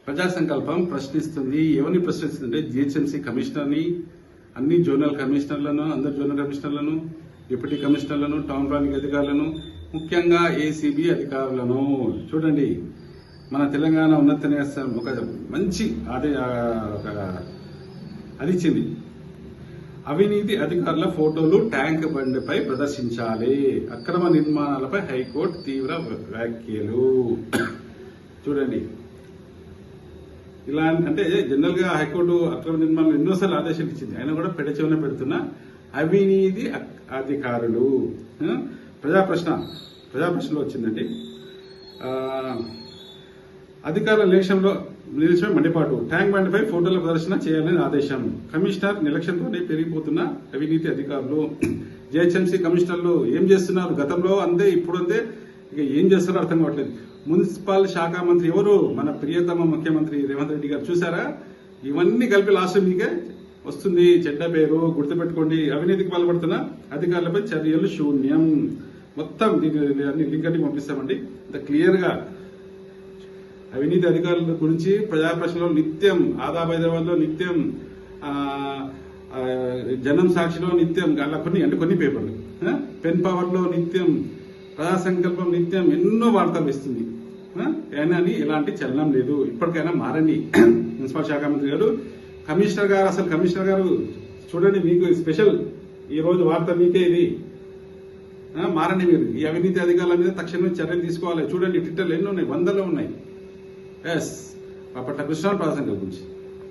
ప్రజా సంకల్పం ప్రశ్నిస్తుంది. ఎవరిని ప్రశ్నిస్తుంది? జిహెచ్ఎంసీ కమిషనర్ని, అన్ని జోనల్ కమిషనర్లను, అందరు జోనల్ కమిషనర్లను, డిప్యూటీ కమిషనర్లను, టౌన్ ప్లానింగ్ అధికారులను, ముఖ్యంగా ఏసీబీ అధికారులను. చూడండి, మన తెలంగాణ ఉన్నత న్యాయస్థానం ఒక మంచి అది ఇచ్చింది. అవినీతి అధికారుల ఫోటోలు ట్యాంక్ బండిపై ప్రదర్శించాలి. అక్రమ నిర్మాణాలపై హైకోర్టు తీవ్ర వ్యాఖ్యలు. చూడండి, ఇలా అంటే జనరల్ గా హైకోర్టు అక్రమ నిర్మాణాలు ఎన్నోసార్లు ఆదేశాలు ఇచ్చింది, అయినా కూడా పెడచెవిన పెడుతున్న అవినీతి అధికారులు. ప్రజాప్రశ్నలో వచ్చిందండి. అధికారుల నిలిచిన మండిపాటు, ట్యాంక్ బండ్పై ఫోటోల ప్రదర్శన చేయాలని ఆదేశం. కమిషనర్ నిర్లక్ష్యంతోనే పెరిగిపోతున్న అవినీతి అధికారులు. జిహెచ్ఎంసీ కమిషనర్లు ఏం చేస్తున్నారు? గతంలో అంతే, ఇప్పుడు అంతే, ఇక ఏం చేస్తారో అర్థం కావట్లేదు. మున్సిపల్ శాఖ మంత్రి ఎవరు? మన ప్రియతమ ముఖ్యమంత్రి రేవంత్ రెడ్డి గారు. చూసారా, ఇవన్నీ కలిపి లాస్ట్ మీకే వస్తుంది చెడ్డ పేరు. గుర్తుపెట్టుకోండి, అవినీతికి పాల్పడుతున్న అధికారులపై చర్యలు శూన్యం. మొత్తం దీన్ని లింక్ అన్ని పంపిస్తామండి. ఇంత క్లియర్ గా అవినీతి అధికారుల గురించి ప్రజాప్రశ్నలో నిత్యం, ఆదాబ్ హైదరాబాద్ లో నిత్యం, జనం సాక్షిలో నిత్యం, అలా కొన్ని పేపర్లు, పెన్ పవర్ లో నిత్యం, ప్రజా సంకల్పం నిత్యం ఎన్నో వార్తలు ఇస్తుంది. అయినా ఎలాంటి చలనం లేదు. ఇప్పటికైనా మారండి మున్సిపల్ శాఖ మంత్రి గారు. కమిషనర్ గారు చూడండి, మీకు స్పెషల్ ఈ రోజు వార్త మీకే ఇది. మారండి మీరు. ఈ అవినీతి అధికారుల మీద తక్షణమే చర్యలు తీసుకోవాలి. చూడండి, ట్విట్టర్లు ఎన్నో ఉన్నాయి, వందలో ఉన్నాయి. బాపట్ల కృష్ణ ప్రజా సంకల్పం గురించి.